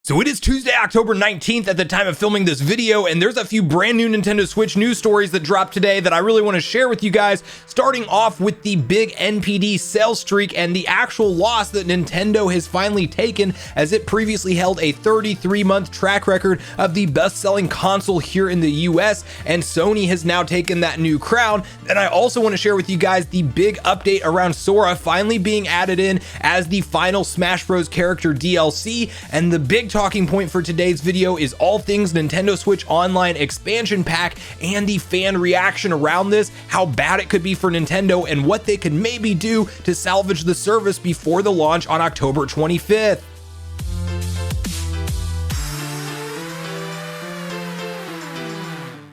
So it is Tuesday, October 19th at the time of filming this video, and there's a few brand new Nintendo Switch news stories that dropped today that I really want to share with you guys, starting off with the big NPD sales streak and the actual loss that Nintendo has finally taken, as it previously held a 33-month track record of the best-selling console here in the US, and Sony has now taken that new crown. And I also want to share with you guys the big update around Sora finally being added in as the final Smash Bros. Character DLC, and the big talking point for today's video is all things Nintendo Switch Online expansion pack and the fan reaction around this, how bad it could be for Nintendo, and what they could maybe do to salvage the service before the launch on October 25th.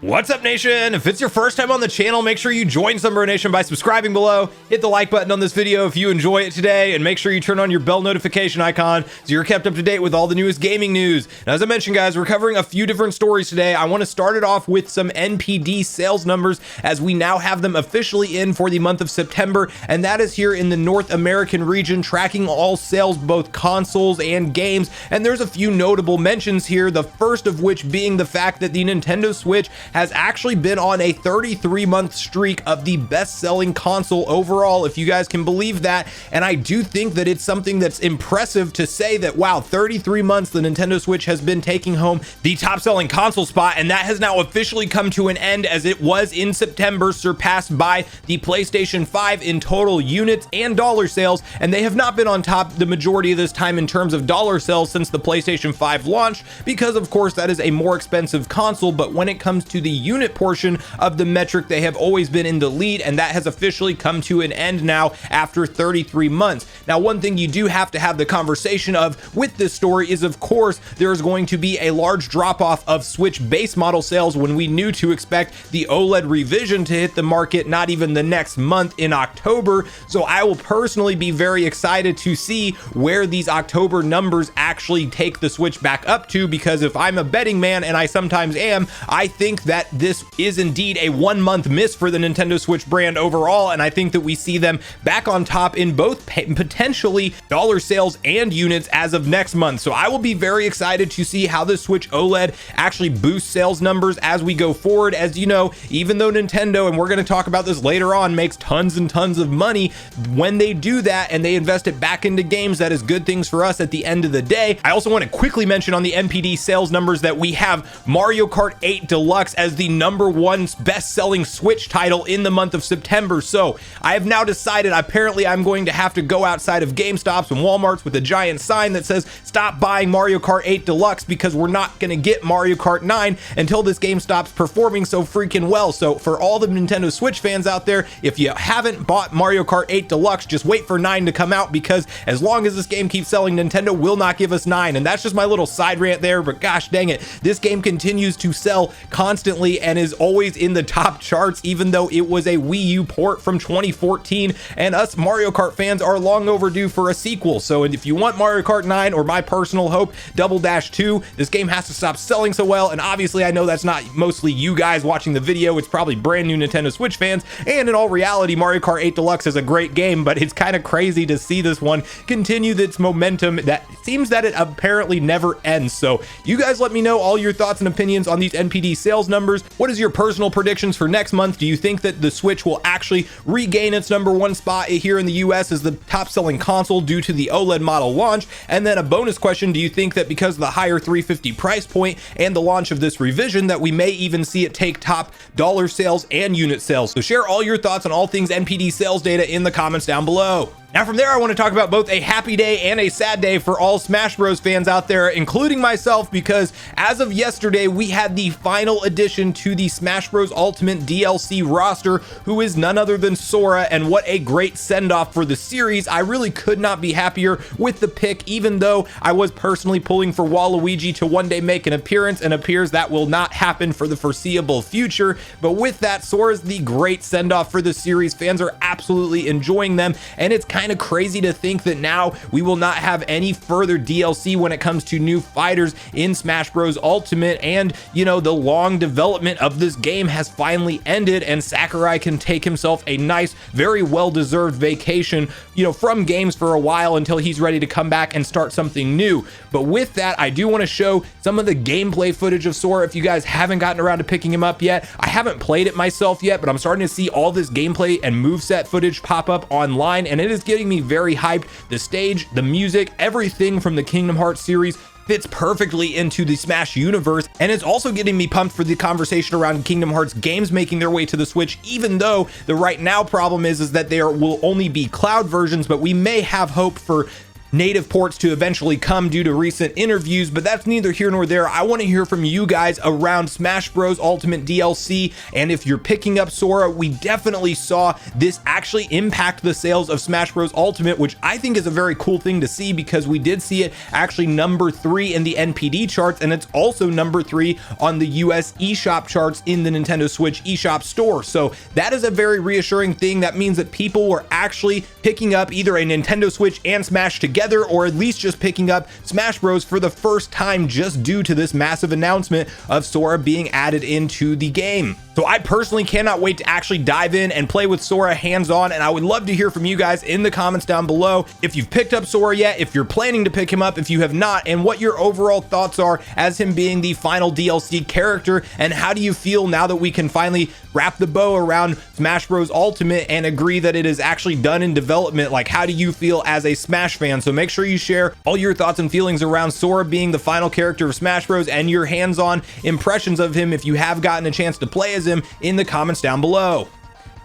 What's up, Nation? If it's your first time on the channel, make sure you join Sunbro Nation by subscribing below, hit the like button on this video if you enjoy it today, and make sure you turn on your bell notification icon so you're kept up to date with all the newest gaming news. Now, as I mentioned, guys, we're covering a few different stories today. I want to start it off with some NPD sales numbers, as we now have them officially in for the month of September, and that is here in the North American region, tracking all sales, both consoles and games. And there's a few notable mentions here, the first of which being the fact that the Nintendo Switch has actually been on a 33-month streak of the best-selling console overall, if you guys can believe that. And I do think that it's something that's impressive to say that, wow, 33 months the Nintendo Switch has been taking home the top-selling console spot, and that has now officially come to an end, as it was in September surpassed by the PlayStation 5 in total units and dollar sales, and they have not been on top the majority of this time in terms of dollar sales since the PlayStation 5 launched, because of course that is a more expensive console. But when it comes to the unit portion of the metric, they have always been in the lead, and that has officially come to an end now after 33 months. Now, one thing you do have to have the conversation of with this story is, of course, there is going to be a large drop off of Switch base model sales when we knew to expect the OLED revision to hit the market not even the next month in October. So I will personally be very excited to see where these October numbers actually take the Switch back up to, because if I'm a betting man, and I sometimes am, I think that this is indeed a 1 month miss for the Nintendo Switch brand overall, and I think that we see them back on top in both potentially dollar sales and units as of next month. So I will be very excited to see how the Switch OLED actually boosts sales numbers as we go forward. As you know, even though Nintendo, and we're going to talk about this later on, makes tons and tons of money, when they do that and they invest it back into games, that is good things for us at the end of the day. I also want to quickly mention on the NPD sales numbers that we have Mario Kart 8 Deluxe as the #1 best-selling Switch title in the month of September. So I have now decided, apparently I'm going to have to go outside of GameStops and Walmarts with a giant sign that says stop buying Mario Kart 8 Deluxe, because we're not going to get Mario Kart 9 until this game stops performing so freaking well. So for all the Nintendo Switch fans out there, if you haven't bought Mario Kart 8 Deluxe, just wait for 9 to come out, because as long as this game keeps selling, Nintendo will not give us 9. And that's just my little side rant there, but gosh dang it, this game continues to sell constantly and is always in the top charts, even though it was a Wii U port from 2014, and us Mario Kart fans are long overdue for a sequel. So if you want Mario Kart 9, or my personal hope, Double Dash 2, this game has to stop selling so well. And obviously I know that's not mostly you guys watching the video, it's probably brand new Nintendo Switch fans, and in all reality Mario Kart 8 Deluxe is a great game, but it's kind of crazy to see this one continue its momentum that seems that it apparently never ends. So you guys let me know all your thoughts and opinions on these NPD sales numbers. What is your personal predictions for next month? Do you think that the Switch will actually regain its #1 spot here in the US as the top selling console due to the OLED model launch? And then a bonus question, do you think that because of the higher $350 price point and the launch of this revision, that we may even see it take top dollar sales and unit sales? So share all your thoughts on all things NPD sales data in the comments down below. Now from there, I want to talk about both a happy day and a sad day for all Smash Bros fans out there, including myself, because as of yesterday, we had the final addition to the Smash Bros Ultimate DLC roster, who is none other than Sora, and what a great send-off for the series. I really could not be happier with the pick, even though I was personally pulling for Waluigi to one day make an appearance, and appears that will not happen for the foreseeable future. But with that, Sora's the great send-off for the series. Fans are absolutely enjoying them, and it's kind kind of crazy to think that now we will not have any further DLC when it comes to new fighters in Smash Bros. Ultimate, and the long development of this game has finally ended, and Sakurai can take himself a nice, very well-deserved vacation, from games for a while until he's ready to come back and start something new. But with that, I do want to show some of the gameplay footage of Sora if you guys haven't gotten around to picking him up yet. I haven't played it myself yet, but I'm starting to see all this gameplay and moveset footage pop up online, and it is getting me very hyped. The stage, the music, everything from the Kingdom Hearts series fits perfectly into the Smash universe, and it's also getting me pumped for the conversation around Kingdom Hearts games making their way to the Switch, even though the right now problem is that there will only be cloud versions, but we may have hope for native ports to eventually come due to recent interviews, but that's neither here nor there. I want to hear from you guys around Smash Bros. Ultimate DLC, and if you're picking up Sora, we definitely saw this actually impact the sales of Smash Bros. Ultimate, which I think is a very cool thing to see, because we did see it actually number 3 in the NPD charts, and it's also number 3 on the US eShop charts in the Nintendo Switch eShop store. So that is a very reassuring thing. That means that people were actually picking up either a Nintendo Switch and Smash together, or at least just picking up Smash Bros for the first time just due to this massive announcement of Sora being added into the game. So I personally cannot wait to actually dive in and play with Sora hands-on, and I would love to hear from you guys in the comments down below if you've picked up Sora yet, if you're planning to pick him up, if you have not, and what your overall thoughts are as him being the final DLC character, and how do you feel now that we can finally wrap the bow around Smash Bros. Ultimate and agree that it is actually done in development. Like, how do you feel as a Smash fan? So make sure you share all your thoughts and feelings around Sora being the final character of Smash Bros. And your hands-on impressions of him if you have gotten a chance to play as him in the comments down below.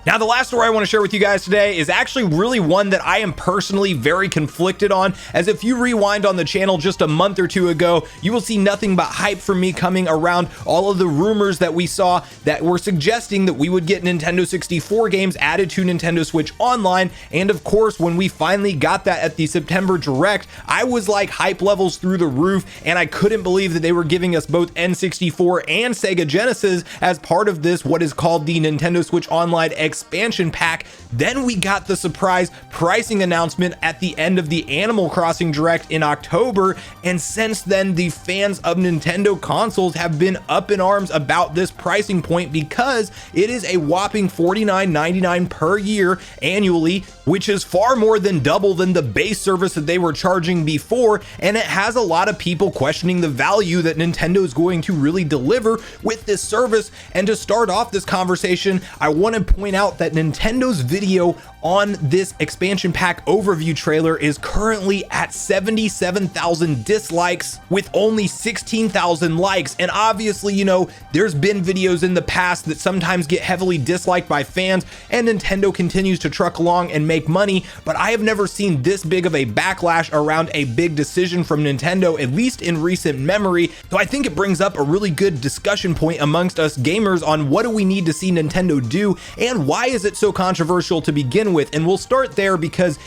Now, the last story I want to share with you guys today is actually really one that I am personally very conflicted on, as if you rewind on the channel just a month or two ago, you will see nothing but hype from me coming around all of the rumors that we saw that were suggesting that we would get Nintendo 64 games added to Nintendo Switch Online. And of course, when we finally got that at the September Direct, I was like hype levels through the roof, and I couldn't believe that they were giving us both N64 and Sega Genesis as part of this, what is called the Nintendo Switch Online expansion pack. Then we got the surprise pricing announcement at the end of the Animal Crossing Direct in October, and since then the fans of Nintendo consoles have been up in arms about this pricing point, because it is a whopping $49.99 per year annually, which is far more than double than the base service that they were charging before, and it has a lot of people questioning the value that Nintendo is going to really deliver with this service. And to start off this conversation, I want to point out that Nintendo's video on this expansion pack overview trailer is currently at 77,000 dislikes with only 16,000 likes. And obviously, there's been videos in the past that sometimes get heavily disliked by fans, and Nintendo continues to truck along and make money, but I have never seen this big of a backlash around a big decision from Nintendo, at least in recent memory. So I think it brings up a really good discussion point amongst us gamers on what do we need to see Nintendo do, and why is it so controversial to begin with. And we'll start there because,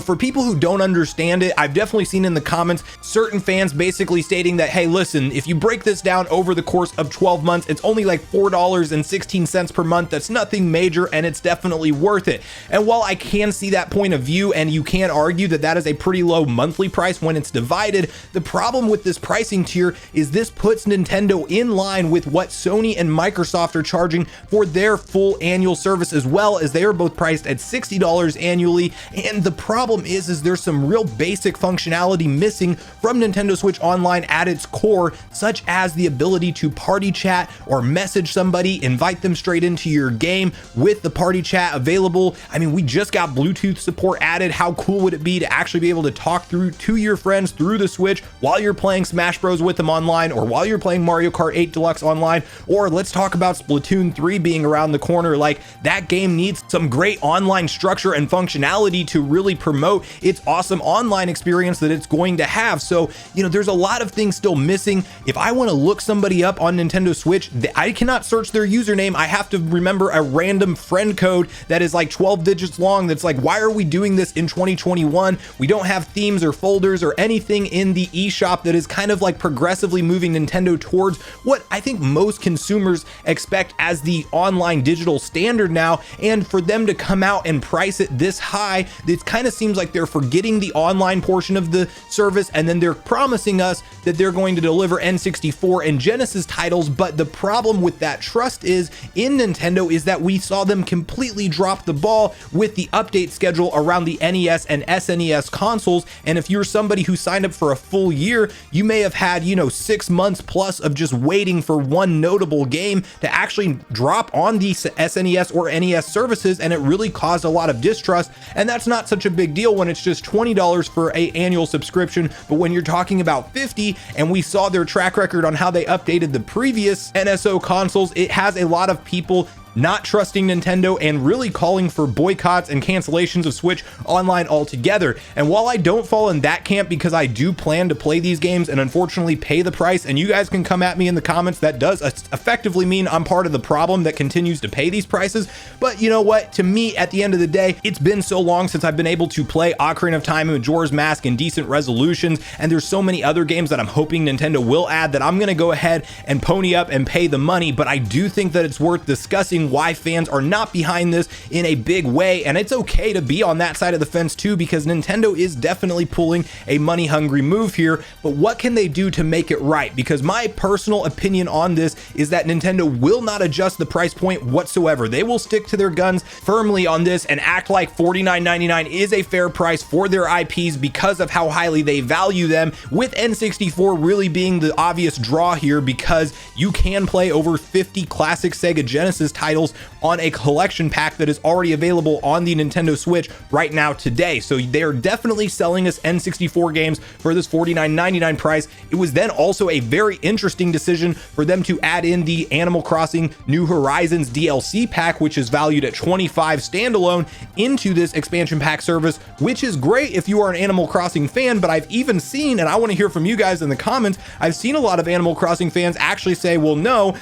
for people who don't understand it, I've definitely seen in the comments certain fans basically stating that, hey, listen, if you break this down over the course of 12 months, it's only like $4.16 per month. That's nothing major, and it's definitely worth it. And while I can see that point of view, and you can argue that that is a pretty low monthly price when it's divided, the problem with this pricing tier is this puts Nintendo in line with what Sony and Microsoft are charging for their full annual service, as well, as they are both priced at $60 annually. And the problem is there's some real basic functionality missing from Nintendo Switch Online at its core, such as the ability to party chat or message somebody, invite them straight into your game with the party chat available. I mean, we just got Bluetooth support added. How cool would it be to actually be able to talk through to your friends through the Switch while you're playing Smash Bros with them online, or while you're playing Mario Kart 8 Deluxe online, or let's talk about Splatoon 3 being around the corner. Like, that game needs some great online structure and functionality to really promote its awesome online experience that it's going to have. So, there's a lot of things still missing. If I want to look somebody up on Nintendo Switch, I cannot search their username. I have to remember a random friend code that is like 12 digits long, that's like Like, why are we doing this in 2021? We don't have themes or folders or anything in the eShop that is kind of like progressively moving Nintendo towards what I think most consumers expect as the online digital standard now. And for them to come out and price it this high, it kind of seems like they're forgetting the online portion of the service, and then they're promising us that they're going to deliver N64 and Genesis titles. But the problem with that trust is in Nintendo is that we saw them completely drop the ball with the update schedule around the NES and SNES consoles. And if you're somebody who signed up for a full year, you may have had, 6 months plus of just waiting for one notable game to actually drop on the SNES or NES services, and it really caused a lot of distrust. And that's not such a big deal when it's just $20 for an annual subscription, but when you're talking about $50, and we saw their track record on how they updated the previous NSO consoles, it has a lot of people not trusting Nintendo and really calling for boycotts and cancellations of Switch Online altogether. And while I don't fall in that camp, because I do plan to play these games and unfortunately pay the price, and you guys can come at me in the comments, that does effectively mean I'm part of the problem that continues to pay these prices. But you know what? To me, at the end of the day, it's been so long since I've been able to play Ocarina of Time and Majora's Mask in decent resolutions, and there's so many other games that I'm hoping Nintendo will add that I'm gonna go ahead and pony up and pay the money. But I do think that it's worth discussing why fans are not behind this in a big way, and it's okay to be on that side of the fence too, because Nintendo is definitely pulling a money hungry move here. But what can they do to make it right? Because my personal opinion on this is that Nintendo will not adjust the price point whatsoever. They will stick to their guns firmly on this and act like $49.99 is a fair price for their IPs because of how highly they value them, with N64 really being the obvious draw here, because you can play over 50 classic Sega Genesis titles on a collection pack that is already available on the Nintendo Switch right now today. So they are definitely selling us N64 games for this $49.99 price. It was then also a very interesting decision for them to add in the Animal Crossing New Horizons DLC pack, which is valued at $25 standalone, into this expansion pack service, which is great if you are an Animal Crossing fan. But I've even seen, and I want to hear from you guys in the comments, I've seen a lot of Animal Crossing fans actually say, well, no,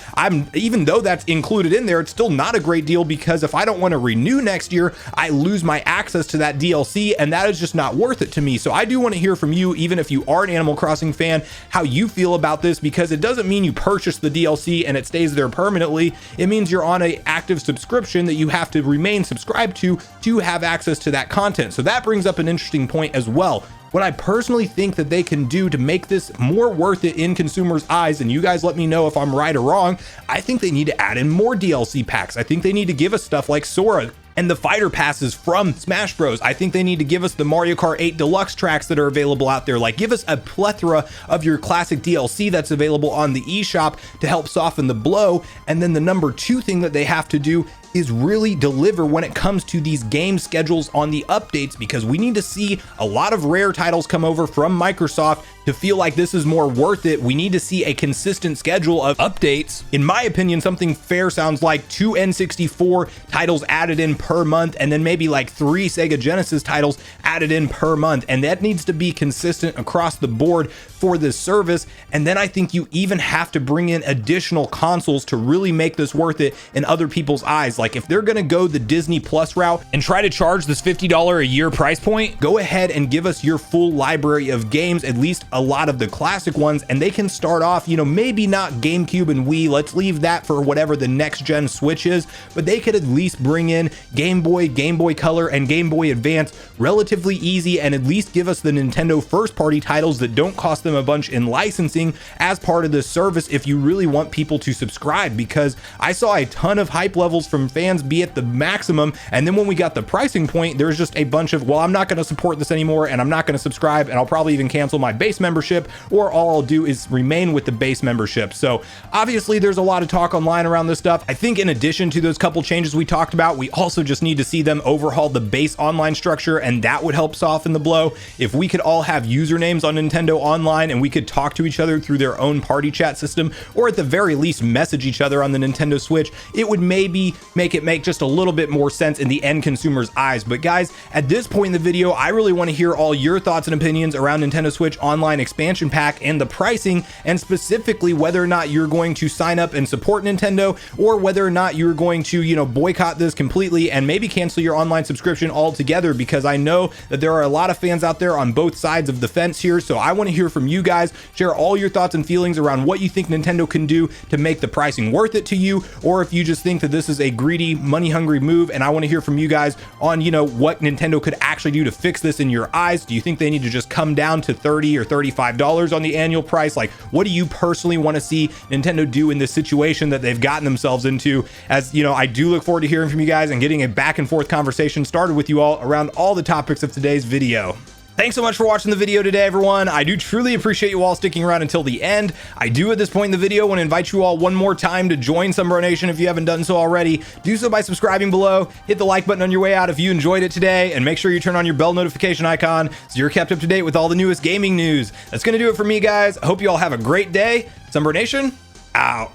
even though that's included in there, it's still not a great deal, because if I don't want to renew next year, I lose my access to that DLC, and that is just not worth it to me. So I do want to hear from you, even if you are an Animal Crossing fan, how you feel about this, because it doesn't mean you purchase the DLC and it stays there permanently. It means you're on an active subscription that you have to remain subscribed to have access to that content. So that brings up an interesting point as well. What I personally think that they can do to make this more worth it in consumers' eyes, and you guys let me know if I'm right or wrong, I think they need to add in more DLC packs. I think they need to give us stuff like Sora and the fighter passes from Smash Bros. I think they need to give us the Mario Kart 8 Deluxe tracks that are available out there. Like, give us a plethora of your classic DLC that's available on the eShop to help soften the blow. And then the number 2 thing that they have to do is really deliver when it comes to these game schedules on the updates, because we need to see a lot of rare titles come over from Microsoft to feel like this is more worth it. We need to see a consistent schedule of updates. In my opinion, something fair sounds like 2 N64 titles added in per month, and then maybe like 3 Sega Genesis titles added in per month. And that needs to be consistent across the board for this service. And then I think you even have to bring in additional consoles to really make this worth it in other people's eyes. Like, if they're gonna go the Disney Plus route and try to charge this $50 a year price point, go ahead and give us your full library of games, at least a lot of the classic ones, and they can start off, maybe not GameCube and Wii, let's leave that for whatever the next gen Switch is, but they could at least bring in Game Boy, Game Boy Color, and Game Boy Advance relatively easy, and at least give us the Nintendo first party titles that don't cost them a bunch in licensing as part of this service if you really want people to subscribe. Because I saw a ton of hype levels from fans be at the maximum, and then when we got the pricing point, there's just a bunch of, well, I'm not going to support this anymore, and I'm not going to subscribe, and I'll probably even cancel my base membership, or all I'll do is remain with the base membership. So obviously there's a lot of talk online around this stuff. I think in addition to those couple changes we talked about, we also just need to see them overhaul the base online structure, and that would help soften the blow. If we could all have usernames on Nintendo Online and we could talk to each other through their own party chat system, or at the very least message each other on the Nintendo Switch, it would maybe make just a little bit more sense in the end consumer's eyes. But guys, at this point in the video, I really want to hear all your thoughts and opinions around Nintendo Switch Online online expansion pack and the pricing, and specifically whether or not you're going to sign up and support Nintendo, or whether or not you're going to, you know, boycott this completely and maybe cancel your online subscription altogether, because I know that there are a lot of fans out there on both sides of the fence here. So I want to hear from you guys. Share all your thoughts and feelings around what you think Nintendo can do to make the pricing worth it to you, or if you just think that this is a greedy, money hungry move. And I want to hear from you guys on, you know, what Nintendo could actually do to fix this in your eyes. Do you think they need to just come down to $30 or $35 on the annual price? Like, what do you personally want to see Nintendo do in this situation that they've gotten themselves into? As you know, I do look forward to hearing from you guys and getting a back and forth conversation started with you all around all the topics of today's video. Thanks so much for watching the video today, everyone. I do truly appreciate you all sticking around until the end. I do at this point in the video want to invite you all one more time to join Sunbro Nation if you haven't done so already. Do so by subscribing below, hit the like button on your way out if you enjoyed it today, and make sure you turn on your bell notification icon so you're kept up to date with all the newest gaming news. That's going to do it for me, guys. I hope you all have a great day. Sunbro Nation, out.